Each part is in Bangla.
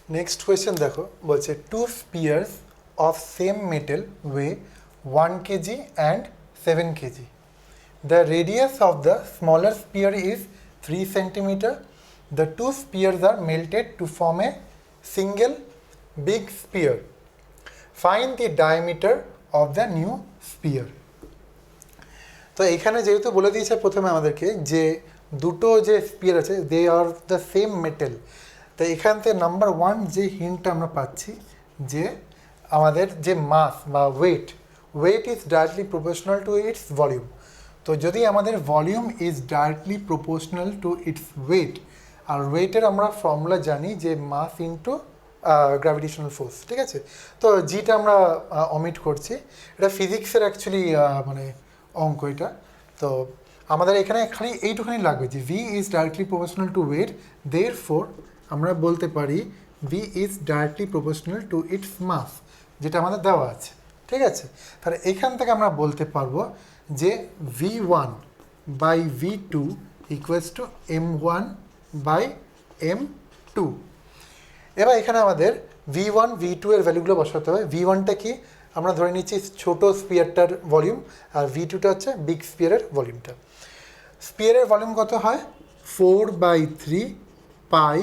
নেক্সট কোয়েশ্চেন দেখো, বলছে two spheres of same metal weigh 1 kg and 7 kg. The radius of the smaller sphere is 3 centimeter. The two spheres are melted to form a single big sphere. Find the diameter of the new sphere. তো এখানে যেহেতু বলে দিয়েছে প্রথমে আমাদেরকে যে দুটো যে স্পিয়ার আছে দে আর দ্য সেম মেটেল, তো এখান থেকে নাম্বার ওয়ান যে হিন্টটা আমরা পাচ্ছি যে আমাদের যে মাস বা weight is directly proportional to its volume. তো যদি আমাদের volume is directly proportional to its weight, আর ওয়েটের আমরা ফর্মুলা জানি যে মাস ইন্টু গ্র্যাভিটেশনাল ফোর্স, ঠিক আছে। তো জিটা আমরা অমিট করছি, এটা ফিজিক্সের অ্যাকচুয়ালি মানে অঙ্ক এটা। তো আমাদের এখানে খালি এইটুখানি লাগবে যে V is directly proportional to weight, therefore আমরা বলতে পারি V is directly proportional to its mass, যেটা আমাদের দেওয়া আছে, ঠিক আছে। তাহলে এখান থেকে আমরা বলতে পারবো যে V one by V two equals to M one by M two. এবার এখানে আমাদের ভি ওয়ান ভি টু এর ভ্যালুগুলো বসাতে হবে। ভি ওয়ানটা কি আমরা ধরে নিচ্ছি ছোটো স্পিয়ারটার ভলিউম, আর ভি টুটা হচ্ছে বিগ স্পিয়ারের ভলিউমটা। স্পিয়ারের ভলিউম কত হয় 4/3 পাই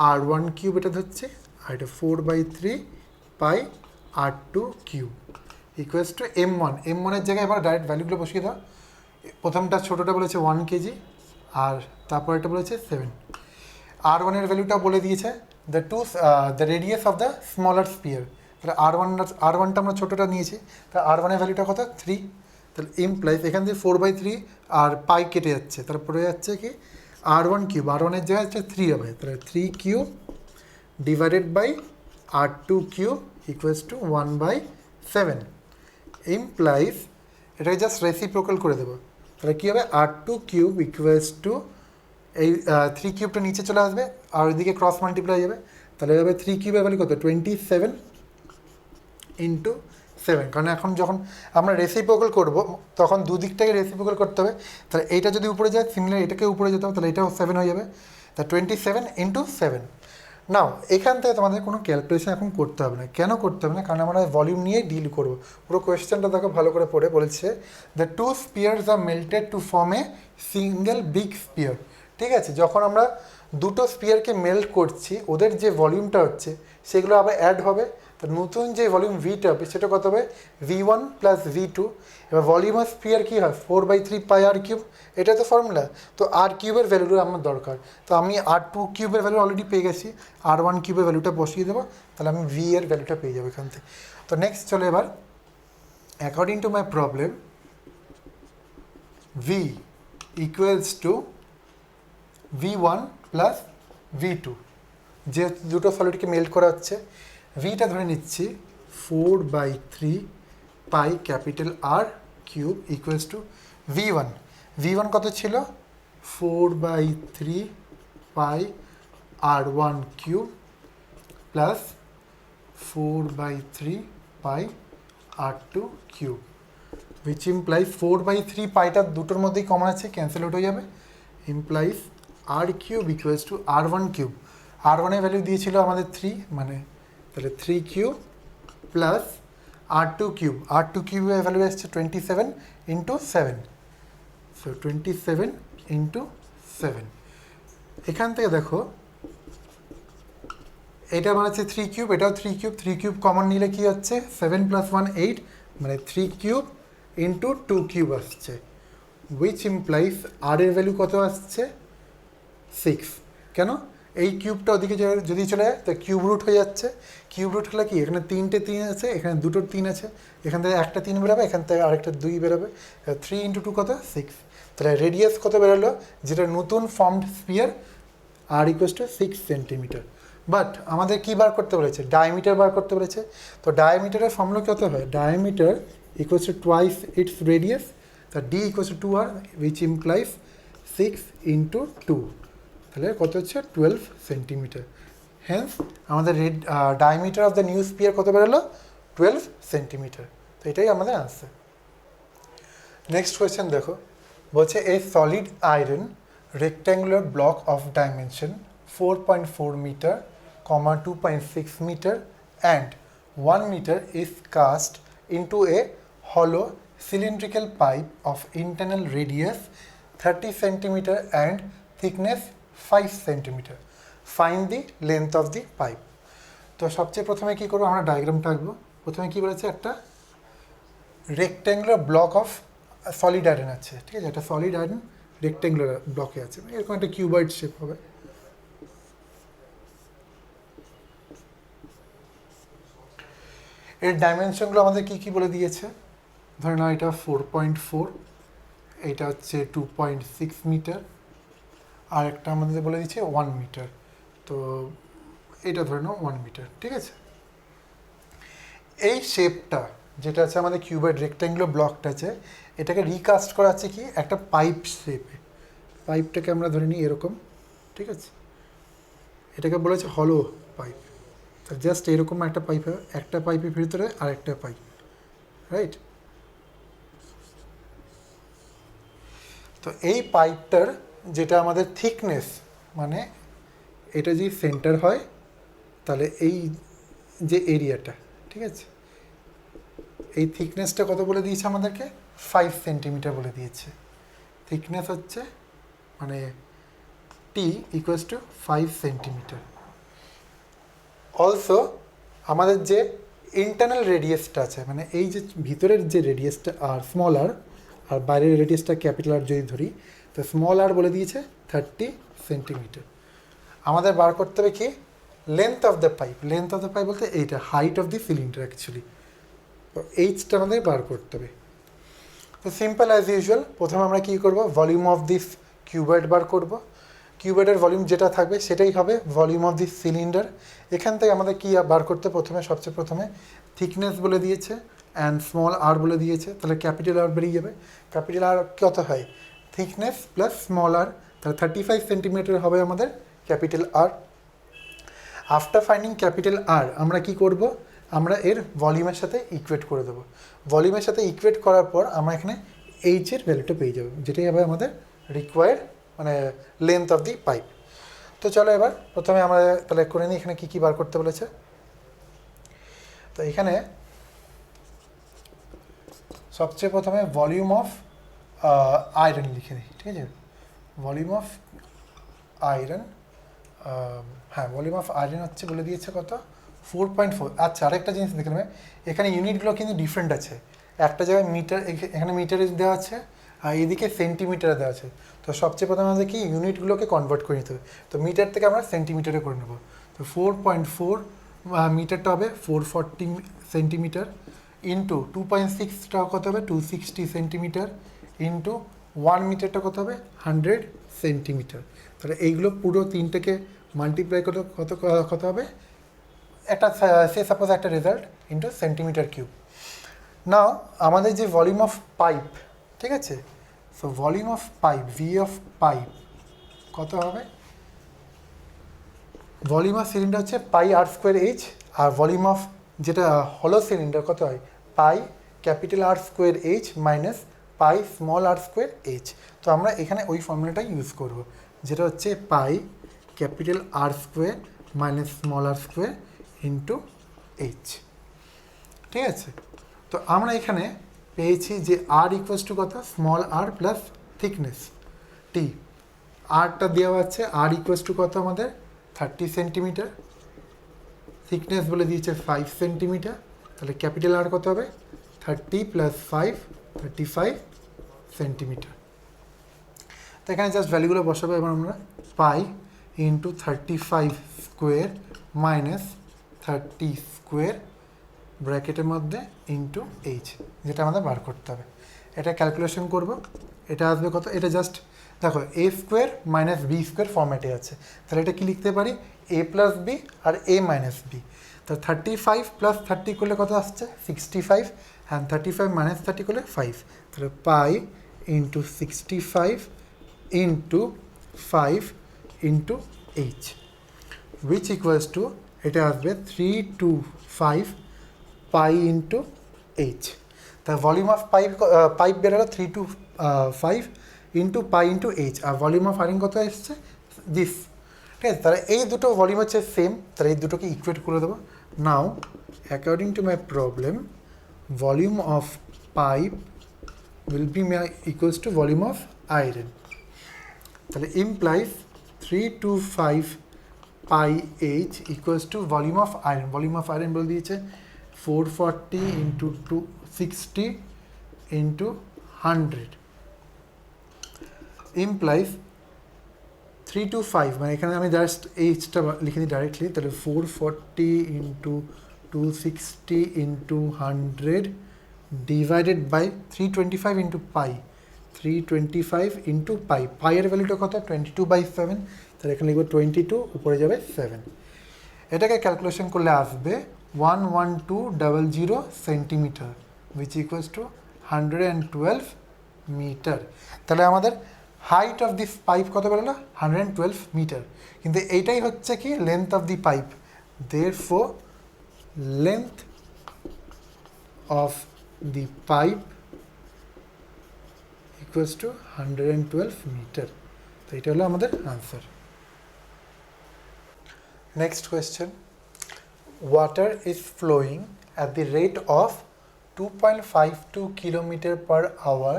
আর ওয়ান কিউব, এটা ধরছে, আর এটা 4/3 pi R two cube equals to M one. M ওয়ানের জায়গায় এবার ডাইরেক্ট ভ্যালুগুলো বসিয়ে দাও। প্রথমটা ছোটোটা বলেছে 1 kg, আর তারপর এটা বলেছে 7। আর ওয়ানের ভ্যালুটা বলে দিয়েছে the radius of the smaller spear. তাহলে আর ওয়ানটা আমরা ছোটোটা নিয়েছি, তাহলে আর ওয়ানের ভ্যালুটা কত 3। তাহলে ইমপ্লাইজ এখান থেকে 4/3 আর পাই কেটে যাচ্ছে, তারপরে যাচ্ছে কি আর ওয়ান কিউব, আর ওয়ানের জায়গায় হচ্ছে 3 হবে, তাহলে 3 cube divided by R two cube equals to 1/7। Implies এটাকে জাস্ট রেসিপ্রোকাল করে দেবো, তাহলে কী হবে R two cube equals to এই 3 কিউবটা নিচে চলে আসবে আর ওইদিকে ক্রস মাল্টিপ্লাই যাবে, তাহলে এভাবে 3 কিউবের ভ্যালু কত 27 ইন্টু 7। কারণ এখন যখন আমরা রেসিপ্রোকাল করবো তখন দুদিকটাকে রেসিপ্রোকাল করতে হবে, তাহলে এইটা যদি উপরে যায় সিমিলার এটাকে উপরে যেতে হবে, তাহলে এটাও 7 হয়ে যাবে, তা 27 ইন্টু 7। নাও এখান থেকে তোমাদের কোনো ক্যালকুলেশন এখন করতে হবে না। কেন করতে হবে না? কারণ আমরা ভলিউম নিয়ে ডিল করবো। পুরো কোয়েশ্চেনটা দেখো ভালো করে পড়ে, বলছে the two spheres are melted to form a single big sphere. ঠিক আছে, যখন আমরা দুটো স্পিয়ারকে মেল্ট করছি ওদের যে ভলিউমটা হচ্ছে সেগুলো আবার অ্যাড হবে, তো নতুন যে ভলিউম ভিটা হবে সেটা কত হবে V1 প্লাস V2। এবার ভলিউম অফ স্পিয়ার কী হয় 4/3 পাই আর কিউব, এটা তো ফর্মুলা। তো আর কিউবের ভ্যালুটা আমার দরকার, তো আমি আর টু কিউবের ভ্যালু অলরেডি পেয়ে গেছি, আর ওয়ান কিউবের ভ্যালুটা বসিয়ে দেবো, তাহলে আমি ভি এর ভ্যালুটা পেয়ে যাবো এখান থেকে। তো নেক্সট চলে এবার according to my problem V equals to V1 plus V2, যে দুটো সলিডকে মেল্ট করা হচ্ছে। ভিটা ধরে নিচ্ছি 4/3 pi capital R cube equals to V1। V1 কত ছিল 4/3 pi R one cube plus 4/3 pi R two cube, which implies 4/3 পাইটা দুটোর মধ্যেই কমন আছে, ক্যান্সেল আউট হয়ে যাবে, implies R cube equals to R one cube. R ওয়ানের ভ্যালু দিয়েছিল আমাদের 3, মানে তাহলে 3 cube plus R two cube, R two কিউবের ভ্যালু আসছে 27 ইন্টু 7, সো 27 ইন্টু 7। এখান থেকে দেখো এটা বানাচ্ছে 3 কিউব, এটাও 3 কিউব, 3 কিউব কমন নিলে কি হচ্ছে 7 + 1 8, মানে 3 কিউব ইন্টু 2 কিউব আসছে, উইচ ইমপ্লাইজ আর এর ভ্যালু কত আসছে 6। কেন এই কিউবটা ওদিকে যদি চলে যায় তো কিউব রুট হয়ে যাচ্ছে, কিউব রুট হলে কি এখানে 3টে 3 আছে, এখানে 2টো 3 আছে, এখান থেকে একটা 3 বেরোবে, এখান থেকে আরেকটা 2 বেরোবে, 3 ইন্টু 2 কত 6। তাহলে রেডিয়াস কত বেরোলো, যেটা নতুন formed sphere R equals to 6 centimetre. But আমাদের কী বার করতে বলেছে, ডায়ামিটার বার করতে বলেছে। তো ডায়ামিটারের ফর্মুলা কত হয়, diameter equals to twice its radius, তা D equals to 2r, which implies 6 into 2, তাহলে কত হচ্ছে 12 সেন্টিমিটার। হ্যান্স আমাদের diameter of the new sphere কত বেরোলো 12 সেন্টিমিটার। তো এটাই আমাদের আনসার। নেক্সট কোয়েশ্চেন দেখো, বলছে এ solid iron rectangular block of dimension 4.4 meter 2.6 meter and 1 meter is cast into a hollow cylindrical pipe of internal radius 30 centimeter and thickness 5 centimeter. Find the length of the pipe. তো সবচেয়ে প্রথমে কি করব, আমরা ডায়াগ্রামটা আঁকবো। প্রথমে কি বলেছে, একটা rectangular block of solid iron আছে, ঠিক আছে, একটা সলিড আয়রন রেক্ট্যাঙ্গুলার ব্লকে আছে, এরকম একটা কিউবয়েড শেপ হবে। এর ডাইমেনশনগুলো আমাদের কি কি বলে দিয়েছে, ধরে নাও এটা 4.4, এটা হচ্ছে 2.6 মিটার, আর একটা আমাদের বলে দিচ্ছে 1 মিটার, তো এটা ধরে নাও 1 মিটার, ঠিক আছে। এই শেপটা যেটা আছে আমাদের কিউবয়েড রেক্ট্যাঙ্গুলার ব্লকটা আছে, এটাকে রিকাস্ট করা আছে কি একটা পাইপ শেপে। পাইপটাকে আমরা ধরে নিই এরকম, ঠিক আছে, এটাকে বলেছে হলো পাইপ। জাস্ট এরকম একটা পাইপ, একটা পাইপের ভিতরে আরেকটা পাইপ, রাইট। তো এই পাইপটার যেটা আমাদের থিকনেস, মানে এটা যদি সেন্টার হয় তাহলে এই যে এরিয়াটা, ঠিক আছে, এই থিকনেসটা কত বলে দিয়েছে আমাদেরকে, 5 সেন্টিমিটার বলে দিয়েছে। থিকনেস হচ্ছে মানে টি ইকুয়ালস টু 5 সেন্টিমিটার। অলসো আমাদের যে ইন্টারনাল রেডিয়াসটা আছে, মানে এই যে ভিতরের যে রেডিয়াসটা আর স্মল আর বাইরের রেডিয়াসটা ক্যাপিটাল আর যদি ধরি, তো স্মল আর বলে দিয়েছে 30 সেন্টিমিটার। আমাদের বার করতে হবে কি length of the pipe. Length of the pipe বলতে এইটা height of the cylinder actually, তো এইচটা আমাদের বার করতে হবে। তো সিম্পল অ্যাজ ইউজুয়াল, প্রথমে আমরা কী করব, ভলিউম অফ দিস কিউবয়েড বার করব। কিউবয়েডের ভলিউম যেটা থাকবে সেটাই হবে ভলিউম অফ দিস সিলিন্ডার। এখান থেকে আমাদের কী বার করতে, সবচেয়ে প্রথমে থিকনেস বলে দিয়েছে অ্যান্ড স্মল আর বলে দিয়েছে, তাহলে ক্যাপিটাল আর বেরিয়ে যাবে। ক্যাপিটাল আর কত হয়, থিকনেস প্লাস স্মল আর, তাহলে 35 সেন্টিমিটার হবে আমাদের capital R. After finding capital R আমরা কি করব, আমরা এর ভলিউমের সাথে ইকুয়েট করে দেবো। ভলিউমের সাথে ইকুয়েট করার পর আমরা এখানে এইচের ভ্যালুটা পেয়ে যাবো, যেটাই হবে আমাদের রিকোয়ার্ড মানে লেন্থ অফ দি পাইপ। তো চলো এবার প্রথমে আমরা তাহলে করে নিই এখানে কী কী বার করতে বলেছে। তো এখানে সবচেয়ে প্রথমে ভলিউম অফ আয়রন লিখে দিই, ঠিক আছে। ভলিউম অফ আয়রন, হ্যাঁ ভলিউম অফ আয়রন হচ্ছে বলে দিয়েছে কত, 4.4। আচ্ছা, আরেকটা জিনিস দেখে নেবে, এখানে ইউনিটগুলো কিন্তু ডিফারেন্ট আছে। একটা জায়গায় মিটার, এখানে মিটারে দেওয়া আছে, আর এদিকে সেন্টিমিটারে দেওয়া আছে। তো সবচেয়ে প্রথমে আমাদের কি ইউনিটগুলোকে কনভার্ট করে নিতে হবে। তো মিটার থেকে আমরা সেন্টিমিটারে করে নেব। তো 4.4 মিটারটা হবে 440 সেন্টিমিটার, ইন্টু 2.6টা কত হবে 260 সেন্টিমিটার, ইন্টু 1 মিটারটা কত হবে 100 সেন্টিমিটার। তাহলে এইগুলো পুরো তিনটেকে মাল্টিপ্লাই করে কত কত হবে, একটা সে সাপোজ একটা result into centimetre cube. Now আমাদের যে ভলিউম অফ পাইপ, ঠিক আছে, so volume of pipe, V of pipe কত হবে, ভলিউম অফ সিলিন্ডার হচ্ছে পাই আর স্কোয়ার এইচ, আর ভলিউম অফ যেটা হলো সিলিন্ডার কত হয় pi capital R square H minus pi small R square H. তো আমরা এখানে ওই ফর্মুলাটা ইউজ করব, যেটা হচ্ছে pi capital R square minus small R square into H, ঠিক আছে। তো আমরা এখানে পেয়েছি যে আর ইকুয়ালস টু কত, স্মল আর প্লাস থিকনেস টি, আরটা দেওয়া আছে, আর ইকুয়ালস টু কত আমাদের 30 সেন্টিমিটার, থিকনেস বলে দিয়েছে 5 সেন্টিমিটার, তাহলে ক্যাপিটাল আর কত হবে 30 প্লাস 5 35 সেন্টিমিটার। তো এখানে জাস্ট ভ্যালুগুলো বসাবো এবার আমরা, pi into 35 square minus 30 square ব্র্যাকেটের মধ্যে ইন্টু এইচ, যেটা আমাদের বার করতে হবে। এটা ক্যালকুলেশন করব, এটা আসবে কত, এটা জাস্ট দেখো এ স্কোয়ার মাইনাস বি স্কোয়ার ফর্ম্যাটে আছে, তাহলে এটা কি লিখতে পারি এ প্লাস বি আর এ মাইনাস বি। তো 35 প্লাস 30 করলে কত আসছে 65, অ্যান্ড 35 মাইনাস 30 করলে 5, তাহলে pi into 65 into 5 into H, which equals to এটা আসবে 325 পাই ইন্টু এইচ। তা ভলিউম অফ পাইপ বেরোলো 325 ইন্টু পাই ইন্টু এইচ, আর ভলিউম অফ আয়রন কত এসছে দিস ঠিক আছে, তাহলে এই দুটো ভলিউম হচ্ছে সেম, তাহলে এই দুটোকে ইকুয়েট করে দেবো। Now according to my problem, volume of pipe will be equals to volume of iron. তাহলে implies 325 pi h equals to volume of iron. Volume of iron বলে দিয়েছে 440 into 260 into 100 implies 325, মানে এখানে আমি জাস্ট এইচটা লিখে দিই ডাইরেক্টলি, তাহলে 440 into 260 into 100 divided by 325 into pi, 325 into pi, পাইয়ের ভ্যালুটা কত 22/7, তাহলে এখানে লিখবো 22, উপরে যাবে 7। এটাকে ক্যালকুলেশন করলে আসবে 11200 centimetre, which equals to 112 metre. তাহলে আমাদের হাইট অফ দিস পাইপ কত বেরোলো 112 মিটার, কিন্তু এইটাই হচ্ছে কি length of the pipe, therefore length of the pipe equals to 112 meter. তো এটা হলো আমাদের answer. Next question, water is flowing at the rate of 2.52 kilometer per hour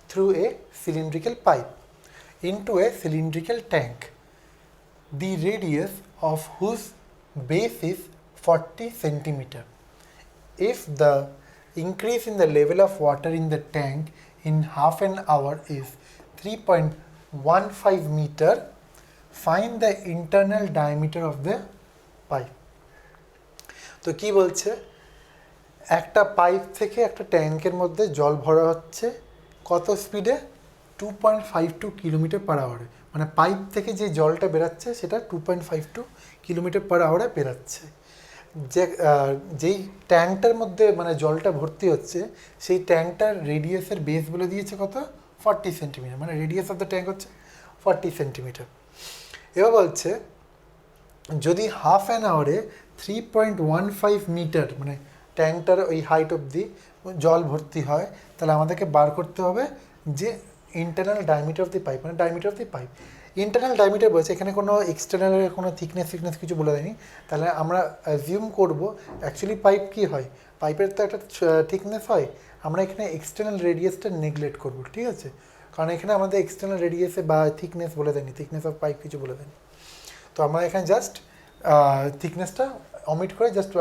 through a cylindrical pipe into a cylindrical tank, the radius of whose base is 40 centimeter. If the increase in the level of water in the tank in half an hour is 3.15 meter, find the internal diameter of the pipe. তো কি বলছে, একটা পাইপ থেকে একটা ট্যাঙ্কের মধ্যে জল ভরা হচ্ছে কত স্পিডে 2.52 কিলোমিটার পার আওয়ারে, মানে পাইপ থেকে যে জলটা বেরাচ্ছে সেটা 2.52 কিলোমিটার পার আওয়ারে বেরাচ্ছে। যে যেই ট্যাঙ্কটার মধ্যে মানে জলটা ভর্তি হচ্ছে সেই ট্যাঙ্কটার রেডিয়াসের বেস বলে দিয়েছে কত 40 সেন্টিমিটার, মানে রেডিয়াস অফ দ্য ট্যাঙ্ক হচ্ছে 40 সেন্টিমিটার। এবার বলছে যদি হাফ অ্যান আওয়ারে 3.15 মিটার মানে ট্যাঙ্কটার ওই হাইট অবধি জল ভর্তি হয়, তাহলে আমাদেরকে বার করতে হবে যে internal diameter of the pipe, মানে diameter of the pipe. Internal diameter বলছে, এখানে কোনো এক্সটার্নালের কোনো থিকনেস কিছু বলে দেয়নি, তাহলে আমরা অ্যাজিউম করব অ্যাকচুয়ালি পাইপ কী হয়, পাইপের তো একটা থিকনেস হয়, আমরা এখানে এক্সটার্নাল রেডিয়াসটা নেগলেক্ট করব, ঠিক আছে, কারণ এখানে আমাদের এক্সটার্নাল রেডিয়াসে বা থিকনেস বলে দেয়নি, থিকনেস অফ পাইপ কিছু বলে দেয়নি। তো আমরা এখানে জাস্ট থিকনেসটা অমিট করে জাস্ট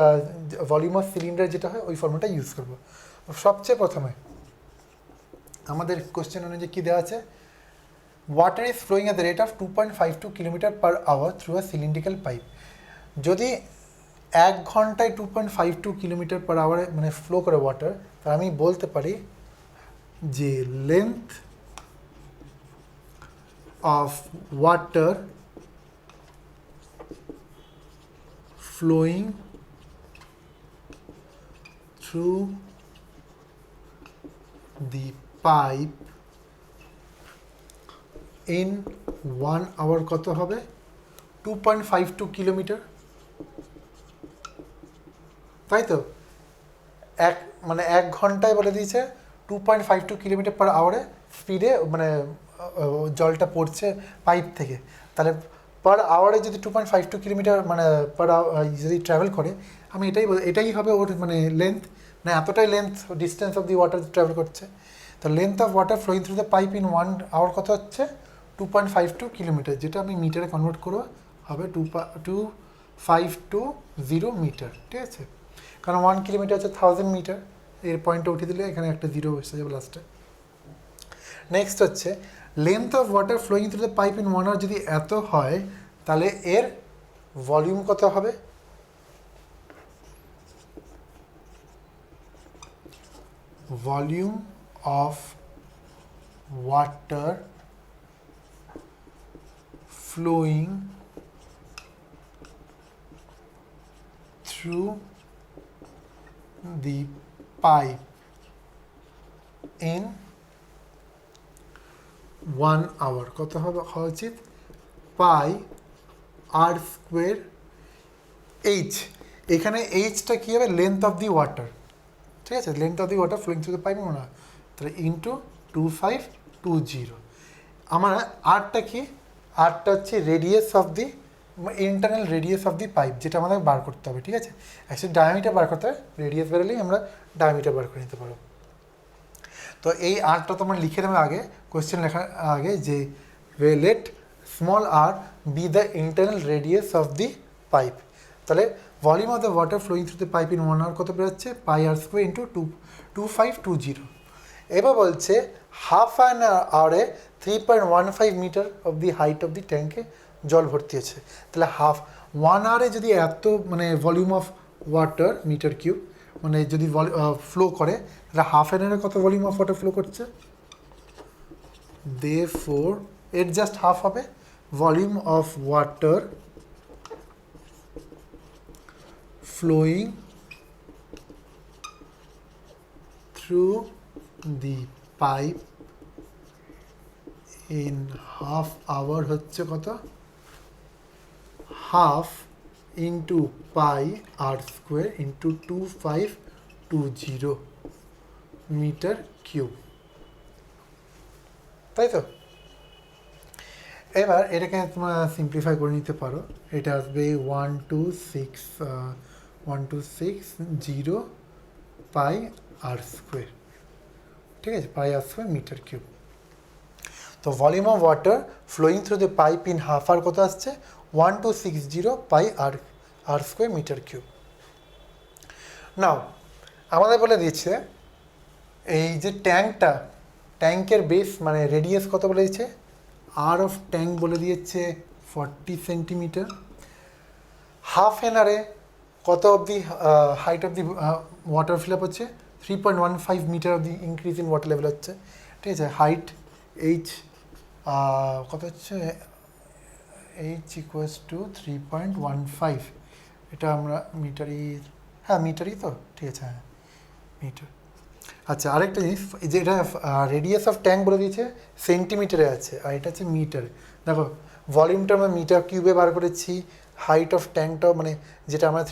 ভলিউম অফ সিলিন্ডার যেটা হয় ওই ফর্মুলাটা ইউজ করব। সবচেয়ে প্রথমে আমাদের কোশ্চেন অনুযায়ী কী দেওয়া আছে, water is flowing at the rate of 2.52 kilometre per hour through a cylindrical pipe. যদি 1 ঘন্টায় 2.52 কিলোমিটার পার আওয়ারে মানে ফ্লো করে ওয়াটার, তাহলে আমি বলতে পারি যে length of water flowing through the pipe in 1 hour কত হবে 2.52 কিলোমিটার, তাই তো মানে 1 ঘন্টায় বলে দিয়েছে 2.52 কিলোমিটার পার আওয়ারে স্পিডে মানে জলটা পড়ছে পাইপ থেকে, তাহলে পার আওয়ারে যদি 2.52 কিলোমিটার মানে পার যদি ট্রাভেল করে, আমি এটাই হবে ওর মানে লেন্থ, মানে এতটাই length distance of the water travel করছে। তো length of water flowing through the pipe in 1 hour কত হচ্ছে 2.52 কিলোমিটার, যেটা আমি মিটারে কনভার্ট করবো হবে 2520 মিটার, ঠিক আছে, কারণ 1 কিলোমিটার হচ্ছে 1000 মিটার, এর পয়েন্টটা উঠিয়ে দিলে এখানে একটা জিরো এসে যাবে লাস্টে। নেক্সট হচ্ছে length of water flowing through the pipe in 1 hour যদি এত হয়, তাহলে এর ভলিউম কত হবে, volume of water flowing through the pipe in 1 hour কত হবে হওয়া উচিত পাই আর স্কোয়ার এইচ। এখানে এইচটা কী হবে লেন্থ অফ দি ওয়াটার, ঠিক আছে, length of the water flowing through the pipe মনে হয়, তাহলে ইন্টু 2520। আমার আরটা কি, আরটা হচ্ছে radius of the internal radius of the pipe, যেটা আমাদের বার করতে হবে, ঠিক আছে। অ্যাকচুয়ালি ডায়ামিটার বার করতে হবে, রেডিয়াস বেরোলেই আমরা ডায়ামিটার বার করে নিতে পারবো। তো এই আরটা তোমার লিখে নেবে আগে, কোয়েশ্চেন লেখার আগে, যে let small R be the internal radius of the pipe. তাহলে volume of the water flowing through the pipe in 1 hour কত বেরোচ্ছে, পাই আর স্কোয়ার ইন্টু 2520। এবার বলছে হাফ অ্যান আওয়ারে 3.15 metre of the height of the ট্যাঙ্কে জল ভর্তি আছে। তাহলে 1 আওয়ারে যদি এত মানে volume of water metre cube মানে যদি ফ্লো করে, তাহলে হাফ অ্যান আওয়ারে কত ভলিউম অফ ওয়াটার ফ্লো করছে, therefore এর জাস্ট হাফ হবে volume of water flowing through the pipe in half hour হচ্ছে কত, half into pi R square into 2520 metre cube, তাই তো। এবার এটাকে তোমরা সিম্পলিফাই করে নিতে পারো, এটা আসবে 1260 পাই আর স্কোয়ার, ঠিক আছে, pi R square metre cube. তো volume of water flowing through the pipe in half hour কত আসছে, 1260 pi R square metre cube. Now আমাদের বলে দিচ্ছে এই যে ট্যাঙ্কের বেস মানে রেডিয়াস কত বলে দিচ্ছে, আর অফ ট্যাঙ্ক বলে দিয়েছে 40 সেন্টিমিটার। হাফ অ্যান আওয়ারে কত of the height of the water fill up হচ্ছে, 3.15 metre of the increase in water level হচ্ছে, ঠিক আছে। হাইট এইচ কত হচ্ছে, এইচ ইকুয়ালস টু 3.15, এটা আমরা মিটারই, হ্যাঁ মিটারই তো, ঠিক আছে, হ্যাঁ মিটার। আচ্ছা আরেকটা জিনিস, যে এটা রেডিয়াস অফ ট্যাঙ্ক বলে দিয়েছে সেন্টিমিটারে আছে, আর এটা হচ্ছে মিটারে। দেখো ভলিউমটা আমরা মিটার কিউবে বার করেছি, হাইট অফ ট্যাঙ্কটাও মানে যেটা আমরা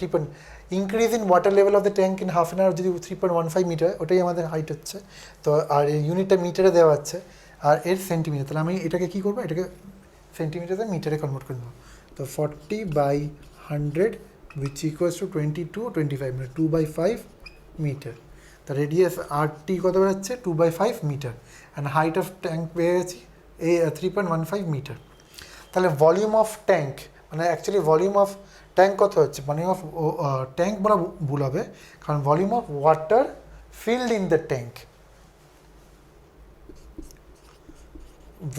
increase in water level of the tank in half an hour যদি 3.15 মিটার, ওটাই আমাদের হাইট হচ্ছে। তো আর ইউনিটটা মিটারে দেওয়া আছে, আর এর সেন্টিমিটার। তাহলে আমি এটাকে কী করবো, এটাকে সেন্টিমিটারে মিটারে কনভার্ট করে দেবো। তো 40/100 which equals to 22-25 মানে 2/5 মিটার। তা রেডিয়াস আর টি কত বেরোচ্ছে, 2/5 metre, and height of tank পেয়ে গেছি এই 3.15 মিটার। তাহলে ভলিউম অফ ট্যাঙ্ক মানে অ্যাকচুয়ালি ভলিউম অফ ট্যাঙ্ক কত হচ্ছে, ভলিউম অফ ট্যাঙ্ক বলা ভুল হবে, কারণ volume of water filled in the tank,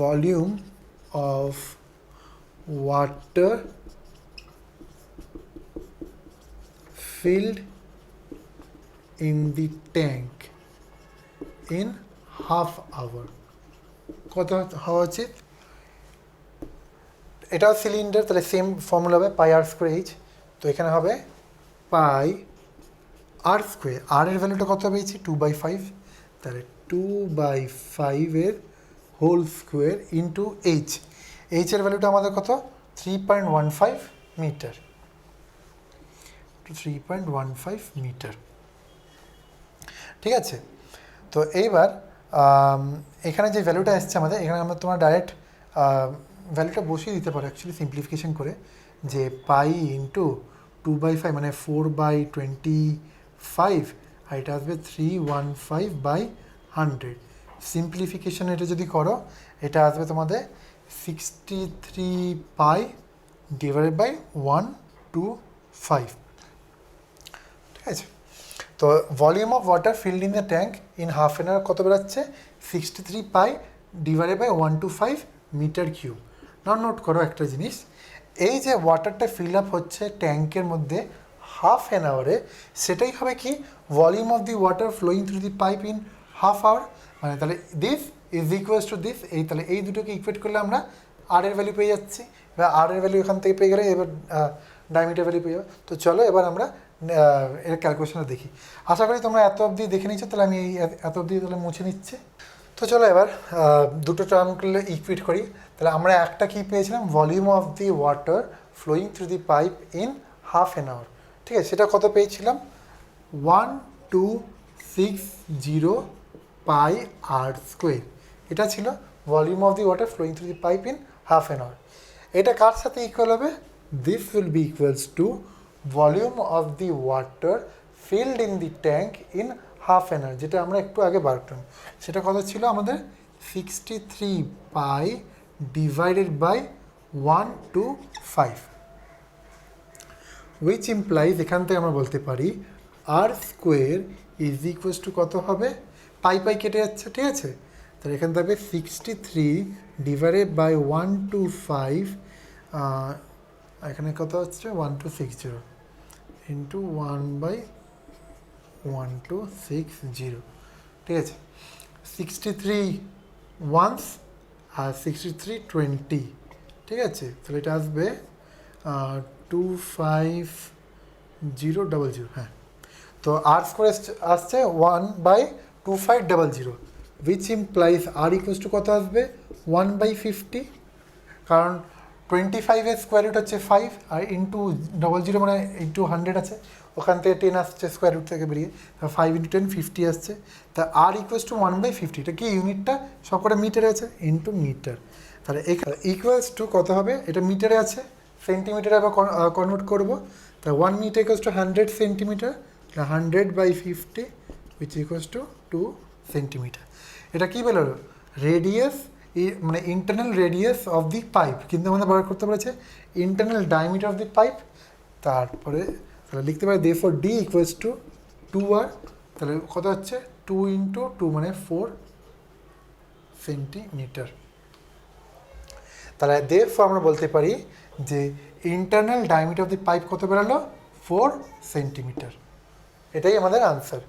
volume of water filled in the tank in half hour কত হওয়া উচিত, এটাও সিলিন্ডার, তাহলে সেম ফর্মুলা হবে পাই আর স্কোয়ার এইচ। তো এখানে হবে পাই আর স্কোয়ার, আর এর ভ্যালুটা কত হবে, 2/5, তাহলে 2/5 এর হোল স্কোয়ার ইন্টু এইচ, এইচের ভ্যালুটা আমাদের কত, 3.15 মিটার, 3.15 মিটার, ঠিক আছে। তো এইবার এখানে যে ভ্যালুটা আসছে আমাদের, এখানে আমরা তোমার ডাইরেক্ট ভ্যালুটা বসিয়ে দিতে পারো অ্যাকচুয়ালি সিম্পলিফিকেশন করে, যে পাই ইন্টু 2/5 মানে 4/25, আর এটা আসবে 315/100। সিম্পলিফিকেশন এটা যদি করো, এটা আসবে তোমাদের 63 পাই ডিভাইডেড বাই 125, ঠিক আছে। তো volume of water filled in the tank in half an hour কত বেরোচ্ছে, 63 pi divided by 125 metre cube. Note করো একটা জিনিস, এই যে ওয়াটারটা ফিল আপ হচ্ছে ট্যাঙ্কের মধ্যে হাফ অ্যান আওয়ারে, সেটাই হবে কি volume of the water flowing through the pipe in half hour, মানে তাহলে this is equals to this, এই তাহলে এই দুটোকে ইকুয়েট করলে আমরা আর এর ভ্যালু পেয়ে যাচ্ছি, এবার আর এর ভ্যালু এখান থেকে পেয়ে গেলে এবার ডায়ামিটার ভ্যালু পেয়ে যাবো। তো চলো এবার আমরা এর ক্যালকুলেশনটা দেখি। আশা করি তোমরা এত অবধি দেখে নিচ্ছ, তাহলে আমি এই এত অবধি তাহলে মুছে নিচ্ছি। তো চলো এবার দুটো টার্মগুলো ইকুইট করি। তাহলে আমরা একটা কী পেয়েছিলাম, volume of the water flowing through the pipe in half an hour, ঠিক আছে, সেটা কত পেয়েছিলাম, 1260 পাই আর স্কোয়ার, এটা ছিল volume of the water flowing through the pipe in half an hour. এটা কার সাথে ইকুয়াল হবে, this will be equals to volume of the water filled in the tank in half an hour, যেটা আমরা একটু আগে বার করলাম। সেটা কত ছিল আমাদের 63 pi divided by 125, which implies এখান থেকে আমরা বলতে পারি R square is equals to কত হবে, পাই পাই কেটে যাচ্ছে, ঠিক আছে। তাহলে এখানে থাকবে 63 ডিভাইডেড বাই 125, এখানে কত হচ্ছে 1260 ইন্টু 1/1260, ঠিক আছে। 63 ওয়ান্স আর 63 20, ঠিক আছে। তাহলে এটা আসবে 25000, হ্যাঁ। তো আর স্কোয়ার আসছে 1/2500, which implies R equals to কত আসবে 1/50, কারণ 25-এর স্কোয়ার রুট হচ্ছে 5 আর ইন্টু 00 মানে ইন্টু 100 আছে, ওখান থেকে 10 আসছে স্কোয়ার রুট থেকে বেরিয়ে, 5 ইন্টু 10 50 আসছে। তা আর ইকুয়ালস টু 1/50, এটা কি ইউনিটটা সবকটা মিটারে আছে ইন্টু মিটার। তাহলে এখানে ইকুয়ালস টু কত হবে, এটা মিটারে আছে, সেন্টিমিটারে আবার কনভার্ট করবো। তা 1 metre equals to 100 centimetre, 100/50 which equals to 2 centimetre. এটা কী বললো, রেডিয়াস, মানে internal radius of the pipe, কিন্তু আমাদের বার করতে পেরেছে internal diameter of the pipe. তারপরে তাহলে লিখতে পারি therefore d equals to 2r, তাহলে কত হচ্ছে 2 ইন্টু 2 মানে 4 সেন্টিমিটার। তাহলে therefore আমরা বলতে পারি যে internal diameter of the pipe কত বেরোলো 4 সেন্টিমিটার। এটাই আমাদের আনসার।